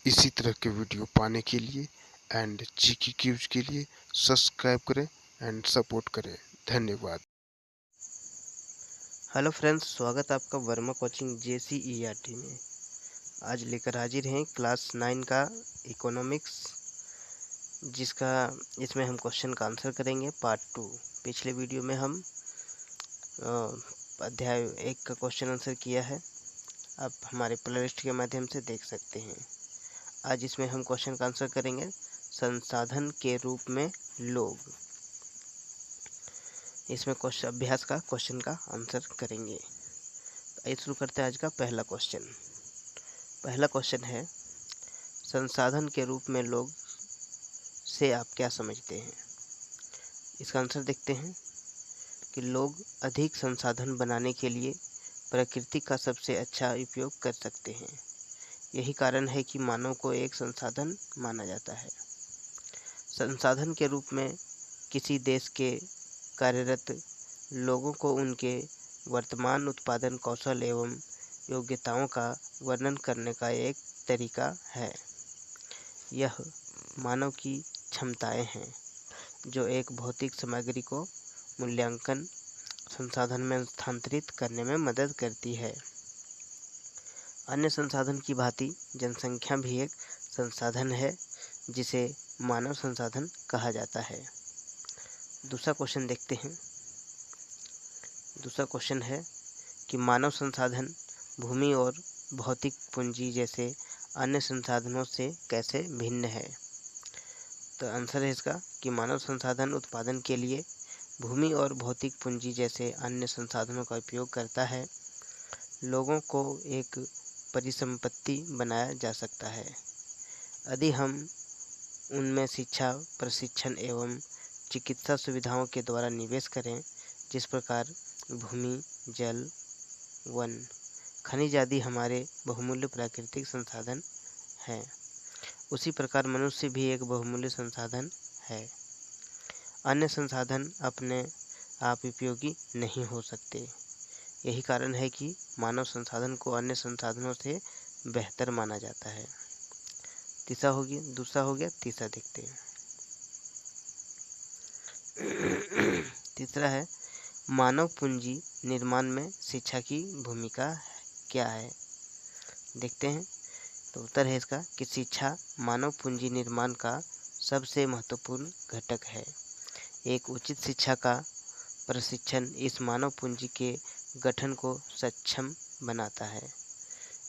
इसी तरह के वीडियो पाने के लिए एंड जीके क्यूज के लिए सब्सक्राइब करें एंड सपोर्ट करें। धन्यवाद। हेलो फ्रेंड्स, स्वागत है आपका वर्मा कोचिंग JCERT में। आज लेकर हाजिर हैं क्लास 9 का इकोनॉमिक्स, इसमें हम क्वेश्चन का आंसर करेंगे पार्ट 2। पिछले वीडियो में हम अध्याय 1 का क्वेश्चन आंसर किया है, आप हमारे प्लेलिस्ट के माध्यम से देख सकते हैं। आज इसमें हम क्वेश्चन का आंसर करेंगे संसाधन के रूप में लोग। इसमें अभ्यास का क्वेश्चन का आंसर करेंगे। आइए शुरू करते हैं आज का पहला क्वेश्चन। पहला क्वेश्चन है, संसाधन के रूप में लोग से आप क्या समझते हैं। इसका आंसर देखते हैं कि लोग अधिक संसाधन बनाने के लिए प्रकृति का सबसे अच्छा उपयोग कर सकते हैं। यही कारण है कि मानव को एक संसाधन माना जाता है। संसाधन के रूप में किसी देश के कार्यरत लोगों को उनके वर्तमान उत्पादन कौशल एवं योग्यताओं का वर्णन करने का एक तरीका है। यह मानव की क्षमताएं हैं जो एक भौतिक सामग्री को मूल्यांकन संसाधन में स्थानांतरित करने में मदद करती है। अन्य संसाधन की भांति जनसंख्या भी एक संसाधन है जिसे मानव संसाधन कहा जाता है। दूसरा क्वेश्चन देखते हैं। दूसरा क्वेश्चन है कि मानव संसाधन भूमि और भौतिक पूंजी जैसे अन्य संसाधनों से कैसे भिन्न है। तो आंसर है इसका कि मानव संसाधन उत्पादन के लिए भूमि और भौतिक पूंजी जैसे अन्य संसाधनों का उपयोग करता है। लोगों को एक परिसंपत्ति बनाया जा सकता है यदि हम उनमें शिक्षा, प्रशिक्षण एवं चिकित्सा सुविधाओं के द्वारा निवेश करें। जिस प्रकार भूमि, जल, वन, खनिज आदि हमारे बहुमूल्य प्राकृतिक संसाधन हैं, उसी प्रकार मनुष्य भी एक बहुमूल्य संसाधन है। अन्य संसाधन अपने आप उपयोगी नहीं हो सकते। यही कारण है कि मानव संसाधन को अन्य संसाधनों से बेहतर माना जाता है। दूसरा हो गया। तीसरा देखते हैं। तीसरा है, मानव पूंजी निर्माण में शिक्षा की भूमिका क्या है। देखते हैं। तो उत्तर है इसका कि शिक्षा मानव पूंजी निर्माण का सबसे महत्वपूर्ण घटक है। एक उचित शिक्षा का प्रशिक्षण इस मानव पूंजी के गठन को सक्षम बनाता है।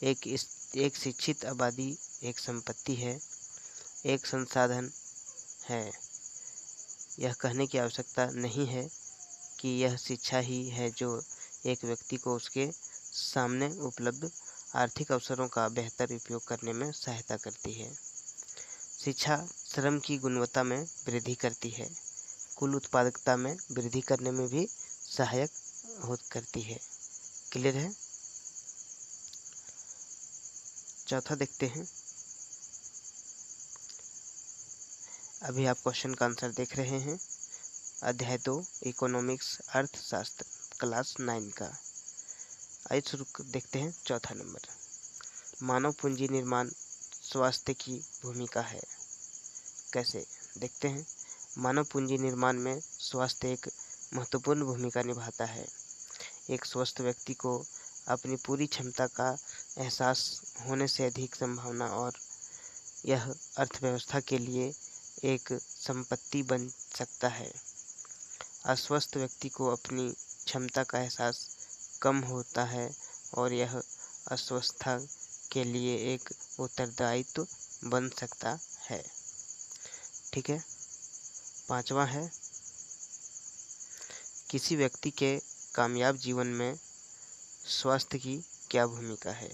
एक शिक्षित आबादी एक संपत्ति है, एक संसाधन है। यह कहने की आवश्यकता नहीं है कि यह शिक्षा ही है जो एक व्यक्ति को उसके सामने उपलब्ध आर्थिक अवसरों का बेहतर उपयोग करने में सहायता करती है। शिक्षा श्रम की गुणवत्ता में वृद्धि करती है, कुल उत्पादकता में वृद्धि करने में भी सहायक करती है। क्लियर है। चौथा देखते हैं। अभी आप क्वेश्चन का आंसर देख रहे हैं, अध्याय 2 इकोनॉमिक्स अर्थशास्त्र क्लास 9 का। आइए शुरू देखते हैं। चौथा नंबर, मानव पूंजी निर्माण स्वास्थ्य की भूमिका है। कैसे देखते हैं। मानव पूंजी निर्माण में स्वास्थ्य एक महत्वपूर्ण भूमिका निभाता है। एक स्वस्थ व्यक्ति को अपनी पूरी क्षमता का एहसास होने से अधिक संभावना और यह अर्थव्यवस्था के लिए एक संपत्ति बन सकता है। अस्वस्थ व्यक्ति को अपनी क्षमता का एहसास कम होता है और यह अस्वस्थता के लिए एक उत्तरदायित्व बन सकता है। ठीक है। पांचवा है, किसी व्यक्ति के कामयाब जीवन में स्वास्थ्य की क्या भूमिका है।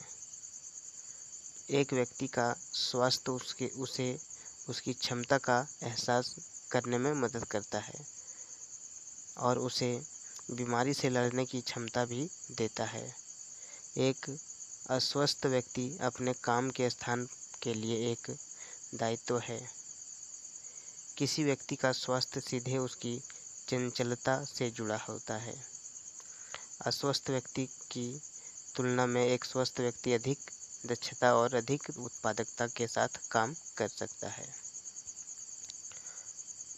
एक व्यक्ति का स्वास्थ्य उसे उसकी क्षमता का एहसास करने में मदद करता है और उसे बीमारी से लड़ने की क्षमता भी देता है। एक अस्वस्थ व्यक्ति अपने काम के स्थान के लिए एक दायित्व है। किसी व्यक्ति का स्वास्थ्य सीधे उसकी चंचलता से जुड़ा होता है। अस्वस्थ व्यक्ति की तुलना में एक स्वस्थ व्यक्ति अधिक दक्षता और अधिक उत्पादकता के साथ काम कर सकता है।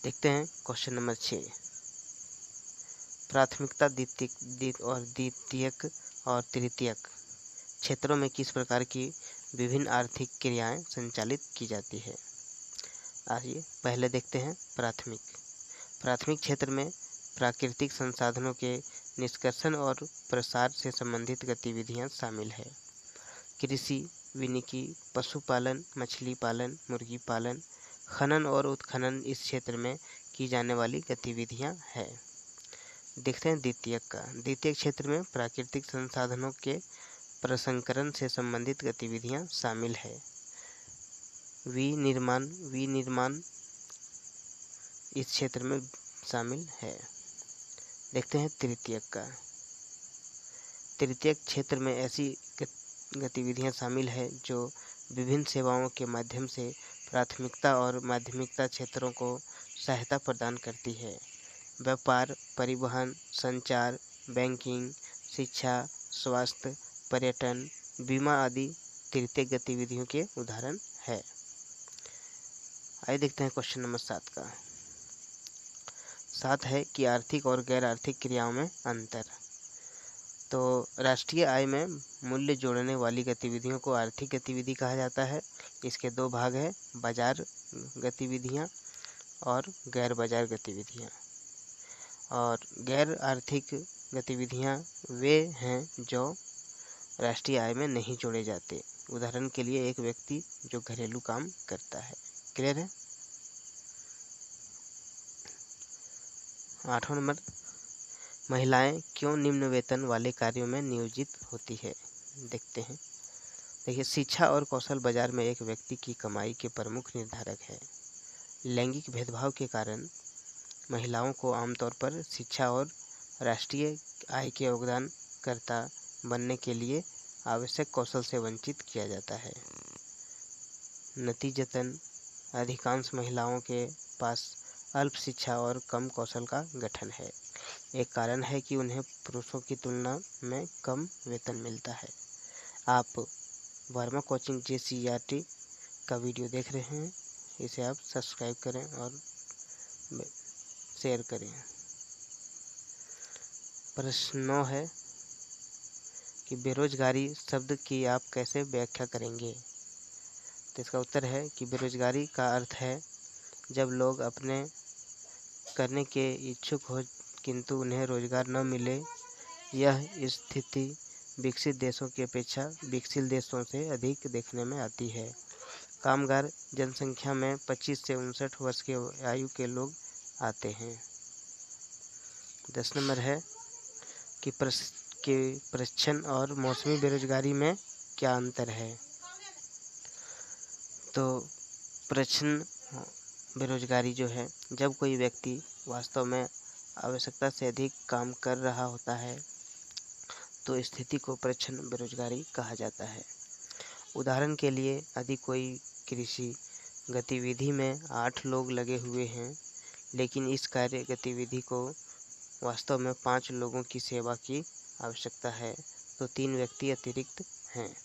देखते हैं क्वेश्चन नंबर 6। प्राथमिकता द्वितीयक और तृतीयक क्षेत्रों में किस प्रकार की विभिन्न आर्थिक क्रियाएं संचालित की जाती है। आइए पहले देखते हैं प्राथमिक क्षेत्र में प्राकृतिक संसाधनों के निष्कर्षण और प्रसार से संबंधित गतिविधियां शामिल है। कृषि, वानिकी, पशुपालन, मछली पालन, मुर्गी पालन, खनन और उत्खनन इस क्षेत्र में की जाने वाली गतिविधियां है। देखते हैं द्वितीयक क्षेत्र में प्राकृतिक संसाधनों के प्रसंस्करण से संबंधित गतिविधियां शामिल है। विनिर्माण इस क्षेत्र में शामिल है। देखते हैं तृतीयक क्षेत्र में ऐसी गतिविधियां शामिल है जो विभिन्न सेवाओं के माध्यम से प्राथमिकता और माध्यमिकता क्षेत्रों को सहायता प्रदान करती है। व्यापार, परिवहन, संचार, बैंकिंग, शिक्षा, स्वास्थ्य, पर्यटन, बीमा आदि तृतीयक गतिविधियों के उदाहरण है। आइए देखते हैं क्वेश्चन नंबर 7 है कि आर्थिक और गैर आर्थिक क्रियाओं में अंतर। तो राष्ट्रीय आय में मूल्य जोड़ने वाली गतिविधियों को आर्थिक गतिविधि कहा जाता है। इसके दो भाग हैं, बाजार गतिविधियां और गैर बाजार गतिविधियां। और गैर आर्थिक गतिविधियां वे हैं जो राष्ट्रीय आय में नहीं जोड़े जाते। उदाहरण के लिए एक व्यक्ति जो घरेलू काम करता है। क्लियर है। 8वां नंबर, महिलाएं क्यों निम्न वेतन वाले कार्यों में नियोजित होती है। देखते हैं। देखिए, शिक्षा और कौशल बाजार में एक व्यक्ति की कमाई के प्रमुख निर्धारक है। लैंगिक भेदभाव के कारण महिलाओं को आमतौर पर शिक्षा और राष्ट्रीय आय के योगदानकर्ता बनने के लिए आवश्यक कौशल से वंचित किया जाता है। नतीजतन अधिकांश महिलाओं के पास अल्प शिक्षा और कम कौशल का गठन है। एक कारण है कि उन्हें पुरुषों की तुलना में कम वेतन मिलता है। आप वर्मा कोचिंग JCERT का वीडियो देख रहे हैं, इसे आप सब्सक्राइब करें और शेयर करें। प्रश्न 9 है कि बेरोजगारी शब्द की आप कैसे व्याख्या करेंगे। तो इसका उत्तर है कि बेरोजगारी का अर्थ है जब लोग अपने करने के इच्छुक हो किंतु उन्हें रोजगार न मिले। यह स्थिति विकसित देशों की अपेक्षा विकसित देशों से अधिक देखने में आती है। कामगार जनसंख्या में 25 से 59 वर्ष के आयु के लोग आते हैं। 10 नंबर है कि प्रच्छन्न और मौसमी बेरोजगारी में क्या अंतर है। तो प्रच्छन्न बेरोजगारी जो है, जब कोई व्यक्ति वास्तव में आवश्यकता से अधिक काम कर रहा होता है तो स्थिति को प्रच्छन्न बेरोजगारी कहा जाता है। उदाहरण के लिए, यदि कोई कृषि गतिविधि में 8 लोग लगे हुए हैं लेकिन इस कार्य गतिविधि को वास्तव में 5 लोगों की सेवा की आवश्यकता है तो 3 व्यक्ति अतिरिक्त हैं।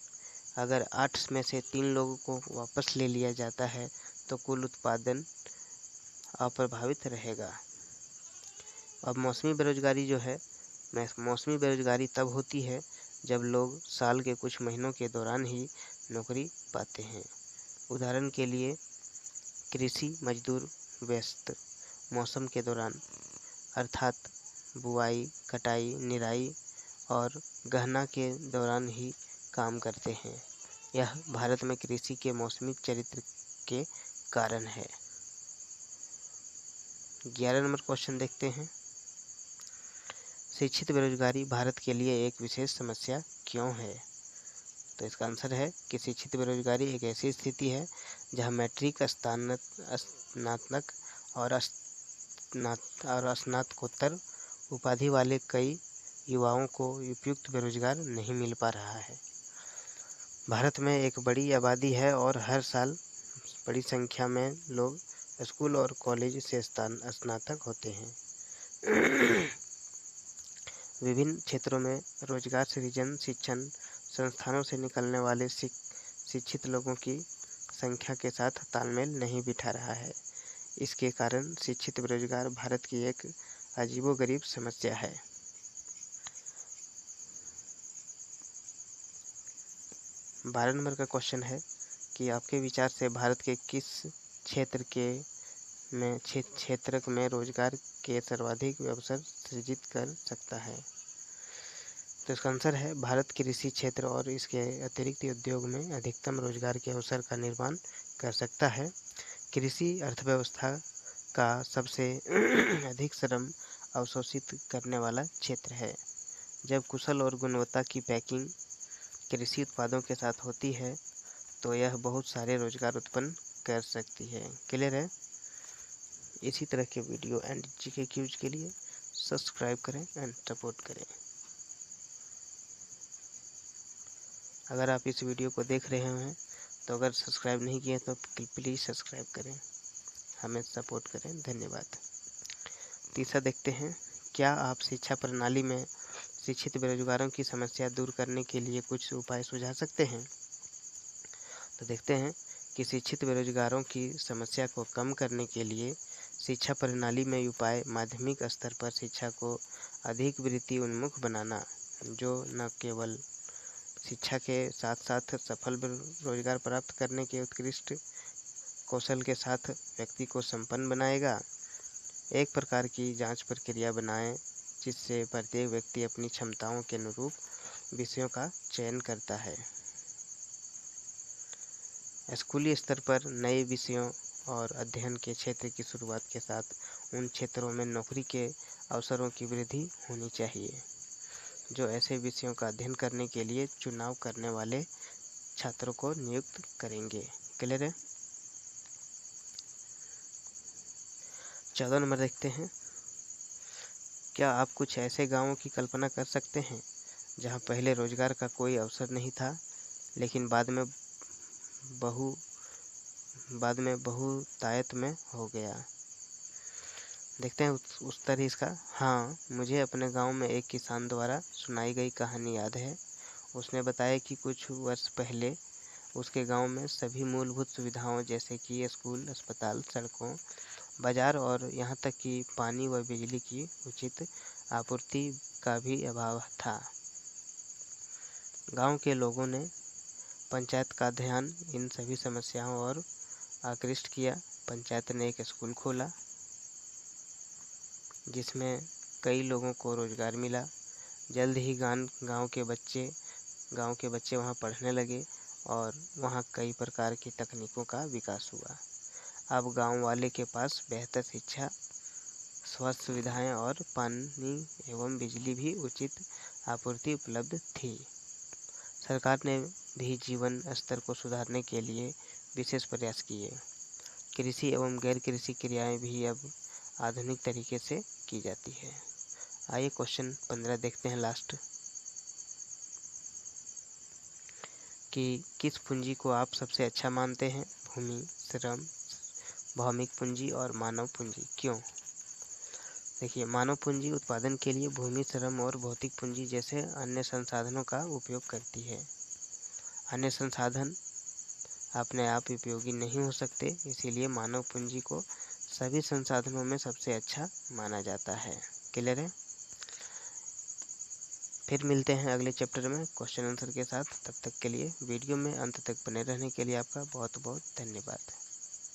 अगर 8 में से 3 लोगों को वापस ले लिया जाता है तो कुल उत्पादन अप्रभावित रहेगा। अब मौसमी बेरोजगारी जो है, मौसमी बेरोजगारी तब होती है जब लोग साल के कुछ महीनों के दौरान ही नौकरी पाते हैं। उदाहरण के लिए, कृषि मजदूर व्यस्त मौसम के दौरान अर्थात बुआई, कटाई, निराई और गहना के दौरान ही काम करते हैं। यह भारत में कृषि के मौसमी चरित्र के कारण है। 11 नंबर क्वेश्चन देखते हैं। शिक्षित बेरोजगारी भारत के लिए एक विशेष समस्या क्यों है। तो इसका आंसर है कि शिक्षित बेरोजगारी एक ऐसी स्थिति है जहां मैट्रिक, स्नातक और स्नातकोत्तर उपाधि वाले कई युवाओं को उपयुक्त बेरोजगार नहीं मिल पा रहा है। भारत में एक बड़ी आबादी है और हर साल बड़ी संख्या में लोग स्कूल और कॉलेज से स्नातक होते हैं। विभिन्न क्षेत्रों में रोजगार सृजन शिक्षण संस्थानों से निकलने वाले शिक्षित लोगों की संख्या के साथ तालमेल नहीं बिठा रहा है। इसके कारण शिक्षित बेरोजगार भारत की एक अजीबोगरीब समस्या है। 12 नंबर का क्वेश्चन है कि आपके विचार से भारत के किस क्षेत्र में रोजगार के सर्वाधिक अवसर सृजित कर सकता है। तो इसका आंसर है भारत कृषि क्षेत्र और इसके अतिरिक्त उद्योग में अधिकतम रोजगार के अवसर का निर्माण कर सकता है। कृषि अर्थव्यवस्था का सबसे अधिक श्रम अवशोषित करने वाला क्षेत्र है। जब कुशल और गुणवत्ता की पैकिंग कृषि उत्पादों के साथ होती है तो यह बहुत सारे रोजगार उत्पन्न कर सकती है। क्लियर है। इसी तरह के वीडियो एंड जीके क्यूज के लिए सब्सक्राइब करें एंड सपोर्ट करें। अगर आप इस वीडियो को देख रहे हैं तो अगर सब्सक्राइब नहीं किए तो प्लीज़ सब्सक्राइब करें, हमें सपोर्ट करें। धन्यवाद। तीसरा देखते हैं, क्या आप शिक्षा प्रणाली में शिक्षित बेरोजगारों की समस्या दूर करने के लिए कुछ उपाय सुझा सकते हैं। तो देखते हैं कि शिक्षित बेरोजगारों की समस्या को कम करने के लिए शिक्षा प्रणाली में उपाय माध्यमिक स्तर पर शिक्षा को अधिक वृत्ति उन्मुख बनाना, जो न केवल शिक्षा के साथ साथ सफल रोजगार प्राप्त करने के उत्कृष्ट कौशल के साथ व्यक्ति को संपन्न बनाएगा। एक प्रकार की जांच प्रक्रिया बनाएं जिससे प्रत्येक व्यक्ति अपनी क्षमताओं के अनुरूप विषयों का चयन करता है। स्कूली स्तर पर नए विषयों और अध्ययन के क्षेत्र की शुरुआत के साथ उन क्षेत्रों में नौकरी के अवसरों की वृद्धि होनी चाहिए जो ऐसे विषयों का अध्ययन करने के लिए चुनाव करने वाले छात्रों को नियुक्त करेंगे। क्लियर है। 14 नंबर देखते हैं, क्या आप कुछ ऐसे गांवों की कल्पना कर सकते हैं जहां पहले रोजगार का कोई अवसर नहीं था लेकिन बाद में बहुतायत में हो गया। देखते हैं उत्तर इसका। हाँ, मुझे अपने गांव में एक किसान द्वारा सुनाई गई कहानी याद है। उसने बताया कि कुछ वर्ष पहले उसके गांव में सभी मूलभूत सुविधाओं जैसे कि स्कूल, अस्पताल, सड़कों, बाजार और यहाँ तक कि पानी व बिजली की उचित आपूर्ति का भी अभाव था। गांव के लोगों ने पंचायत का ध्यान इन सभी समस्याओं और आकृष्ट किया। पंचायत ने एक स्कूल खोला जिसमें कई लोगों को रोजगार मिला। जल्द ही गांव के बच्चे वहां पढ़ने लगे और वहां कई प्रकार की तकनीकों का विकास हुआ। अब गांव वाले के पास बेहतर शिक्षा, स्वास्थ्य सुविधाएं और पानी एवं बिजली भी उचित आपूर्ति उपलब्ध थी। सरकार ने भी जीवन स्तर को सुधारने के लिए विशेष प्रयास किए। कृषि एवं गैर कृषि क्रियाएं भी अब आधुनिक तरीके से की जाती है। आइए क्वेश्चन 15 देखते हैं लास्ट, कि किस पूंजी को आप सबसे अच्छा मानते हैं, भूमि, श्रम, भौमिक पूंजी और मानव पूंजी, क्यों। देखिए, मानव पूंजी उत्पादन के लिए भूमि, श्रम और भौतिक पूंजी जैसे अन्य संसाधनों का उपयोग करती है। अन्य संसाधन अपने आप उपयोगी नहीं हो सकते, इसीलिए मानव पूंजी को सभी संसाधनों में सबसे अच्छा माना जाता है। क्लियर है। फिर मिलते हैं अगले चैप्टर में क्वेश्चन आंसर के साथ। तब तक के लिए वीडियो में अंत तक बने रहने के लिए आपका बहुत बहुत धन्यवाद।